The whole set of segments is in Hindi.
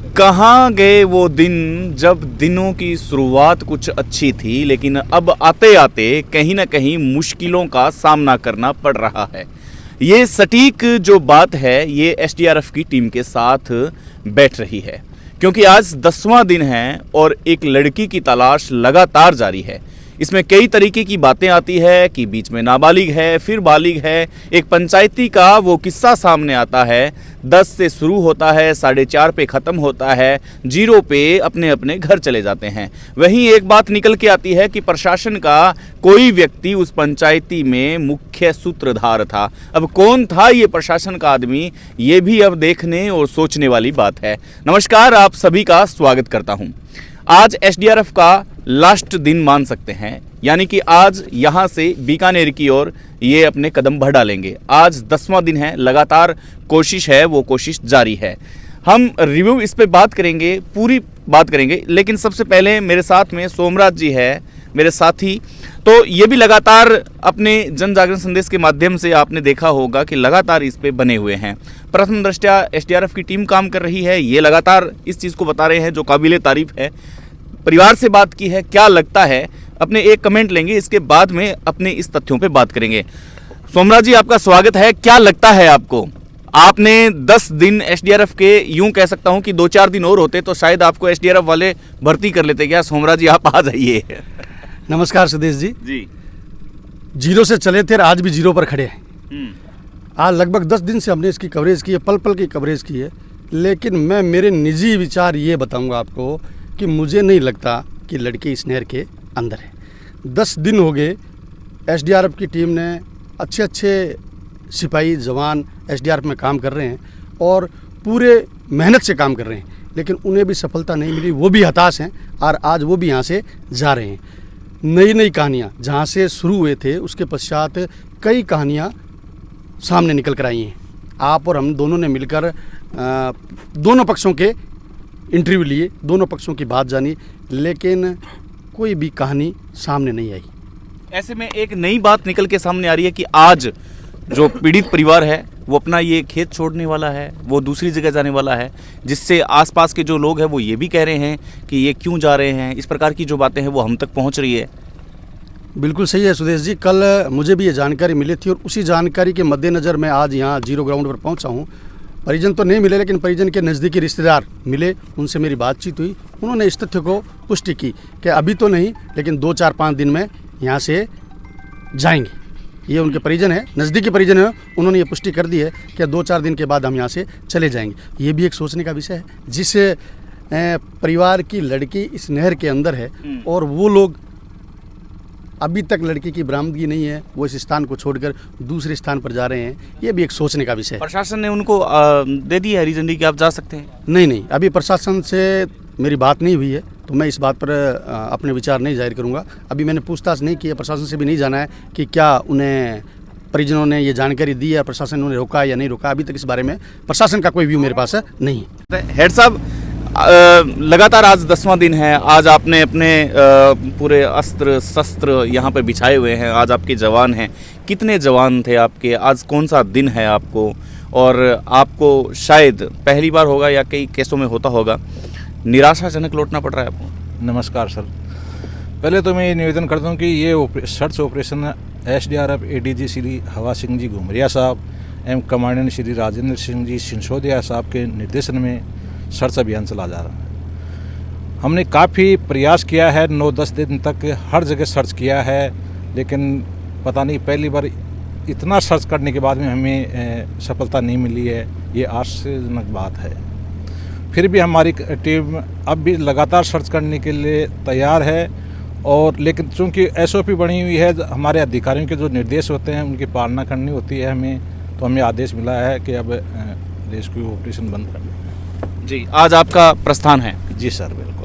कहाँ गए वो दिन जब दिनों की शुरुआत कुछ अच्छी थी, लेकिन अब आते आते कहीं ना कहीं मुश्किलों का सामना करना पड़ रहा है। ये सटीक जो बात है ये एसडीआरएफ की टीम के साथ बैठ रही है, क्योंकि आज 10वां दिन है और एक लड़की की तलाश लगातार जारी है। इसमें कई तरीके की बातें आती है कि बीच में नाबालिग है, फिर बालिग है। एक पंचायती का वो किस्सा सामने आता है, 10 से शुरू होता है, 4:30 पे ख़त्म होता है, 0 पे अपने अपने घर चले जाते हैं। वहीं एक बात निकल के आती है कि प्रशासन का कोई व्यक्ति उस पंचायती में मुख्य सूत्रधार था। अब कौन था ये प्रशासन का आदमी, ये भी अब देखने और सोचने वाली बात है। नमस्कार, आप सभी का स्वागत करता हूँ। आज एसडीआरएफ का लास्ट दिन मान सकते हैं, यानी कि आज यहाँ से बीकानेर की ओर ये अपने कदम बढ़ा लेंगे। आज 10वां दिन है, लगातार कोशिश है, वो कोशिश जारी है। हम रिव्यू इस पे बात करेंगे, पूरी बात करेंगे, लेकिन सबसे पहले मेरे साथ में सोमराज जी है, मेरे साथी। तो ये भी लगातार अपने जन जागरण संदेश के माध्यम से आपने देखा होगा कि लगातार इस पे बने हुए हैं। प्रथम दृष्टया एसडीआरएफ की टीम काम कर रही है, ये लगातार इस चीज़ को बता रहे हैं जो काबिले तारीफ है। परिवार से बात की है, क्या लगता है, अपने एक कमेंट लेंगे, इसके बाद में अपने इस तथ्यों पे बात करेंगे। सोमराज जी, आपका स्वागत है। क्या लगता है आपको, आपने 10 दिन एसडीआरएफ के, यूं कह सकता हूं कि 2-4 दिन और होते तो शायद आपको एसडीआरएफ वाले भर्ती कर लेते क्या? सोमराज जी, आप आ जाइए। नमस्कार सुदेश जी। जी, 0 से चले थे और आज भी 0 पर खड़े हैं। आज लगभग 10 दिन से हमने इसकी कवरेज की है, पल पल की कवरेज की है, लेकिन मैं मेरे निजी विचार ये बताऊंगा आपको कि मुझे नहीं लगता कि लड़की इस नहर के अंदर है। 10 दिन हो गए, एसडीआरएफ की टीम ने अच्छे सिपाही जवान एसडीआरएफ में काम कर रहे हैं और पूरे मेहनत से काम कर रहे हैं, लेकिन उन्हें भी सफलता नहीं मिली। वो भी हताश हैं और आज वो भी यहाँ से जा रहे हैं। नई कहानियाँ जहाँ से शुरू हुए थे उसके पश्चात कई कहानियाँ सामने निकल कर आई हैं। आप और हम दोनों ने मिलकर दोनों पक्षों के इंटरव्यू लिए, दोनों पक्षों की बात जानी, लेकिन कोई भी कहानी सामने नहीं आई। ऐसे में एक नई बात निकल के सामने आ रही है कि आज जो पीड़ित परिवार है वो अपना ये खेत छोड़ने वाला है, वो दूसरी जगह जाने वाला है, जिससे आसपास के जो लोग हैं वो ये भी कह रहे हैं कि ये क्यों जा रहे हैं। इस प्रकार की जो बातें हैं वो हम तक पहुंच रही है। बिल्कुल सही है सुदेश जी। कल मुझे भी ये जानकारी मिली थी और उसी जानकारी के मद्देनज़र मैं आज यहाँ 0 ग्राउंड पर पहुँचा हूँ। परिजन तो नहीं मिले, लेकिन परिजन के नज़दीकी रिश्तेदार मिले, उनसे मेरी बातचीत हुई। उन्होंने इस तथ्य को पुष्टि की कि अभी तो नहीं, लेकिन 2-4-5 दिन में यहाँ से जाएंगे। ये उनके परिजन है, नज़दीकी परिजन है, उन्होंने ये पुष्टि कर दी है कि 2-4 दिन के बाद हम यहाँ से चले जाएंगे। ये भी एक सोचने का विषय है, जिस परिवार की लड़की इस नहर के अंदर है और वो लोग अभी तक लड़की की बरामदगी नहीं है, वो इस स्थान को छोड़कर दूसरे स्थान पर जा रहे हैं। ये भी एक सोचने का विषय है। प्रशासन ने उनको दे दी है हरी झंडी कि आप जा सकते हैं? नहीं, अभी प्रशासन से मेरी बात नहीं हुई है, तो मैं इस बात पर अपने विचार नहीं जाहिर करूंगा। अभी मैंने पूछताछ नहीं की है, प्रशासन से भी नहीं जाना है कि क्या उन्हें परिजनों ने ये जानकारी दी है, प्रशासन ने उन्हें रोका या नहीं रोका। अभी तक इस बारे में प्रशासन का कोई व्यू मेरे पास नहीं है। हेड साहब, लगातार आज 10वां दिन है। आज आपने अपने पूरे अस्त्र शस्त्र यहाँ पे बिछाए हुए हैं, आज आपके जवान हैं। कितने जवान थे आपके? आज कौन सा दिन है आपको? और आपको शायद पहली बार होगा या कई केसों में होता होगा, निराशाजनक लौटना पड़ रहा है आपको? नमस्कार सर। पहले तो मैं ये निवेदन करता हूँ कि ये search operation SDRF ADG Shri हवा सिंह जी घुमरिया साहब एवं कमांडेंट श्री राजेंद्र सिंह जी सिंसोदिया साहब के निर्देशन में सर्च अभियान चला जा रहा है। हमने काफ़ी प्रयास किया है, 9-10 दिन तक हर जगह सर्च किया है, लेकिन पता नहीं पहली बार इतना सर्च करने के बाद में हमें सफलता नहीं मिली है। ये आश्चर्यजनक बात है। फिर भी हमारी टीम अब भी लगातार सर्च करने के लिए तैयार है, और लेकिन चूँकि एसओपी बनी हुई है, हमारे अधिकारियों के जो निर्देश होते हैं उनकी पालना करनी होती है हमें, तो हमें आदेश मिला है कि अब रेस्क्यू ऑपरेशन बंद कर दें। जी, आज आपका प्रस्थान है? जी सर, बिल्कुल।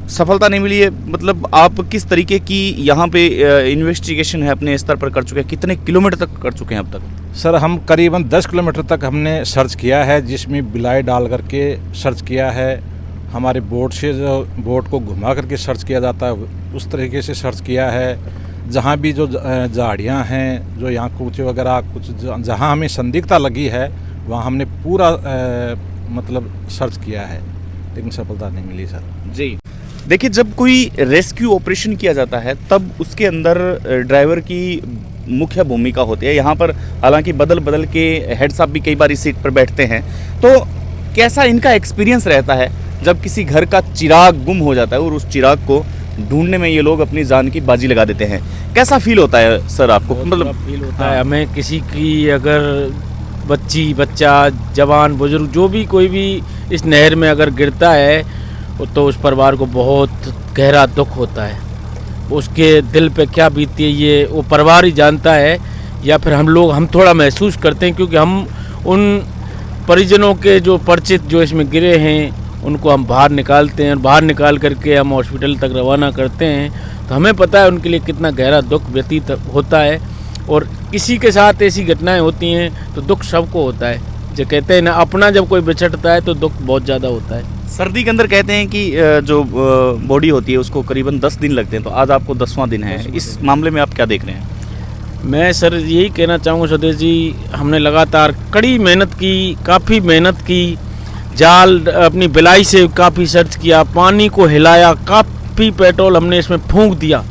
सफलता नहीं मिली है, मतलब आप किस तरीके की यहाँ पे इन्वेस्टिगेशन है अपने स्तर पर कर चुके हैं? कितने किलोमीटर तक कर चुके हैं अब तक? सर, हम करीबन 10 किलोमीटर तक हमने सर्च किया है, जिसमें बिलाई डाल करके सर्च किया है। हमारे बोट से जो बोट को घुमा करके सर्च किया जाता है उस तरीके से सर्च किया है। जहाँ भी जो झाड़ियाँ हैं, जो यहाँ कूचे वगैरह कुछ जहाँ हमें संदिग्धता लगी है, वहाँ हमने पूरा मतलब सर्च किया है, लेकिन सफलता नहीं मिली सर। जी, देखिए जब कोई रेस्क्यू ऑपरेशन किया जाता है तब उसके अंदर ड्राइवर की मुख्य भूमिका होती है। यहाँ पर हालांकि बदल बदल के हेड साहब भी कई बार इस सीट पर बैठते हैं, तो कैसा इनका एक्सपीरियंस रहता है जब किसी घर का चिराग गुम हो जाता है और उस चिराग को ढूंढने में ये लोग अपनी जान की बाजी लगा देते हैं? कैसा फील होता है सर आपको? मतलब फील होता है हमें, किसी की अगर बच्ची, बच्चा, जवान, बुजुर्ग, जो भी कोई भी इस नहर में अगर गिरता है तो उस परिवार को बहुत गहरा दुख होता है। उसके दिल पे क्या बीतती है ये वो परिवार ही जानता है, या फिर हम थोड़ा महसूस करते हैं, क्योंकि हम उन परिजनों के जो परिचित जो इसमें गिरे हैं उनको हम बाहर निकालते हैं, और बाहर निकाल करके हम हॉस्पिटल तक रवाना करते हैं। तो हमें पता है उनके लिए कितना गहरा दुख व्यतीत होता है, और किसी के साथ ऐसी घटनाएं होती हैं तो दुख सबको होता है। जो कहते हैं ना, अपना जब कोई बिछड़ता है तो दुख बहुत ज़्यादा होता है। सर्दी के अंदर कहते हैं कि जो बॉडी होती है उसको करीबन 10 दिन लगते हैं, तो आज आपको 10वां दिन है। इस मामले में आप क्या देख रहे हैं? मैं सर यही कहना चाहूँगा स्वदेश जी, हमने लगातार कड़ी मेहनत की, काफ़ी मेहनत की, जाल अपनी बिलाई से काफ़ी सर्च किया, पानी को हिलाया, काफ़ी पेट्रोल हमने इसमें फूंक दिया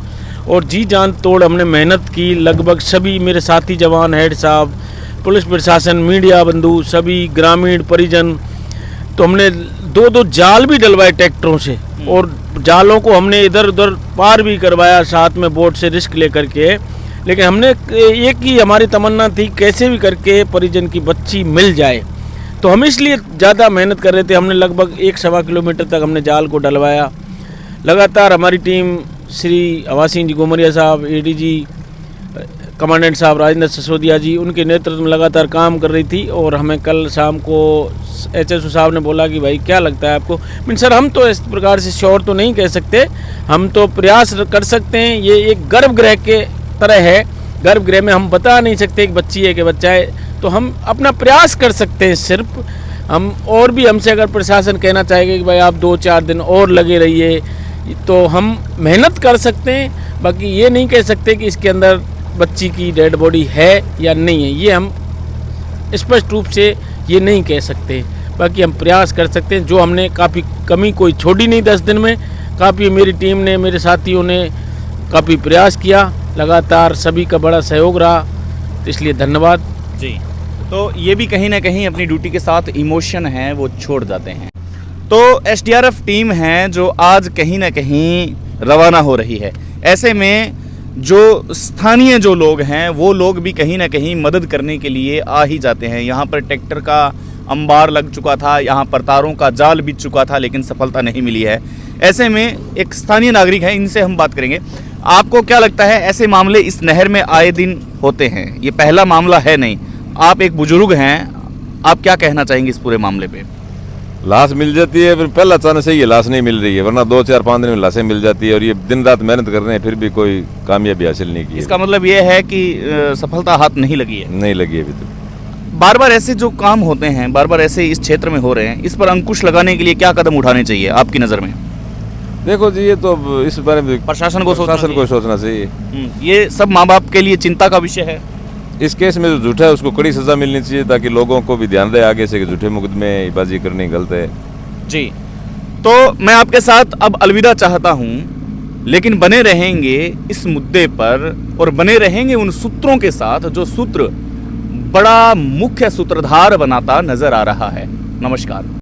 और जी जान तोड़ हमने मेहनत की। लगभग सभी मेरे साथी जवान, हेड साहब, पुलिस प्रशासन, मीडिया बंधु, सभी ग्रामीण परिजन, तो हमने 2-2 जाल भी डलवाए ट्रैक्टरों से, और जालों को हमने इधर उधर पार भी करवाया साथ में बोट से रिस्क लेकर के। लेकिन हमने एक ही हमारी तमन्ना थी, कैसे भी करके परिजन की बच्ची मिल जाए, तो हम इसलिए ज़्यादा मेहनत कर रहे थे। हमने लगभग 1-1.25 किलोमीटर तक हमने जाल को डलवाया। लगातार हमारी टीम श्री हवा सिंह जी गोमरिया साहब, एडीजी कमांडेंट साहब राजेंद्र सिसोदिया जी, उनके नेतृत्व में लगातार काम कर रही थी। और हमें कल शाम को एचएसओ साहब ने बोला कि भाई क्या लगता है आपको? मीन सर, हम तो इस प्रकार से श्योर तो नहीं कह सकते, हम तो प्रयास कर सकते हैं। ये एक गर्भगृह के तरह है, गर्भगृह में हम बता नहीं सकते कि बच्ची है कि बच्चा है, तो हम अपना प्रयास कर सकते हैं सिर्फ। हम और भी हमसे अगर प्रशासन कहना चाहेगा कि भाई आप 2-4 दिन और लगे रहिए, तो हम मेहनत कर सकते हैं। बाकी ये नहीं कह सकते कि इसके अंदर बच्ची की डेड बॉडी है या नहीं है, ये हम स्पष्ट रूप से ये नहीं कह सकते। बाकी हम प्रयास कर सकते हैं। जो हमने काफ़ी कमी कोई छोड़ी नहीं 10 दिन में, काफ़ी मेरी टीम ने, मेरे साथियों ने काफ़ी प्रयास किया, लगातार सभी का बड़ा सहयोग रहा, तो इसलिए धन्यवाद जी। तो ये भी कहीं ना कहीं अपनी ड्यूटी के साथ इमोशन है वो छोड़ जाते हैं। तो एसडीआरएफ टीम है जो आज कहीं ना कहीं रवाना हो रही है। ऐसे में जो स्थानीय जो लोग हैं वो लोग भी कहीं ना कहीं मदद करने के लिए आ ही जाते हैं। यहाँ पर ट्रैक्टर का अंबार लग चुका था, यहाँ पर तारों का जाल बिछ चुका था, लेकिन सफलता नहीं मिली है। ऐसे में एक स्थानीय नागरिक है, इनसे हम बात करेंगे। आपको क्या लगता है, ऐसे मामले इस नहर में आए दिन होते हैं, ये पहला मामला है नहीं? आप एक बुजुर्ग हैं, आप क्या कहना चाहेंगे इस पूरे मामले पे? लाश मिल जाती है, फिर पहला चांस है ये लाश नहीं मिल रही है, वरना 2-4-5 दिन में लाशें मिल जाती है, और ये दिन रात मेहनत कर रहे हैं फिर भी कोई कामयाबी हासिल नहीं की। इसका मतलब ये है कि सफलता हाथ नहीं लगी है? नहीं लगी अभी तो। बार बार ऐसे जो काम होते हैं, बार बार ऐसे इस क्षेत्र में हो रहे हैं, इस पर अंकुश लगाने के लिए क्या कदम उठाने चाहिए आपकी नज़र में? देखो जी, ये तो इस बारे में प्रशासन को सोचना चाहिए। ये सब माँ बाप के लिए चिंता का विषय है। इस केस में जो झूठा है उसको कड़ी सजा मिलनी चाहिए, ताकि लोगों को भी ध्यान रहे आगे से कि झूठे मुकदमे बाजी करनी गलत है जी। तो मैं आपके साथ अब अलविदा चाहता हूँ, लेकिन बने रहेंगे इस मुद्दे पर, और बने रहेंगे उन सूत्रों के साथ जो सूत्र बड़ा मुख्य सूत्रधार बनाता नजर आ रहा है। नमस्कार।